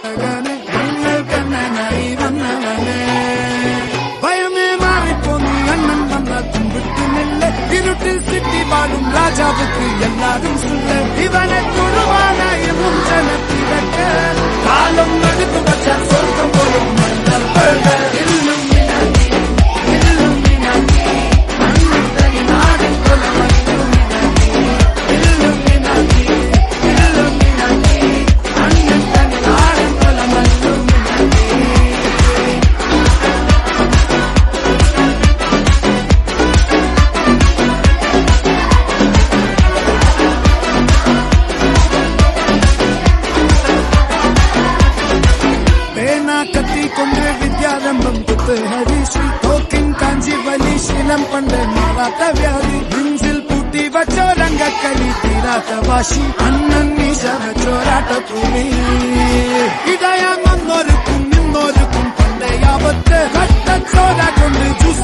കണ്ണനായി വന്നവനെ ഭയമേ മാറിപ്പോന്നു അണ്ണൻ വന്ന തുമ്പിട്ടുന്നില്ല ഇരുട്ടിൽ സിറ്റി പാടും രാജാവുക്ക് എല്ലാരും സുല്ല ഇവനെ തുഴുവാനായി മുഞ്ചനത്തിരക്ക് കാലം എടുത്തു വച്ചാൽ സ്വർഗം പോലും കത്തിക്കൊണ്ട് വിദ്യാരംഭം കുത്ത് ഹരിശ്രീ തോക്കിൻ കാഞ്ചി വലി ശീലം പണ്ട് മാറാത്ത വ്യാധി നെഞ്ചിൽ പൂട്ടി വച്ചോരംഗക്കലി തീരാത്ത വാശി അണ്ണൻ മീശ വെച്ചോരാട്ട തുണി ഇടയാൻ വന്നോരുക്കും നിന്നോരുക്കും പണ്ടേ യാവത്ത് കട്ടച്ചോര കൊണ്ട് ജ്യൂസ്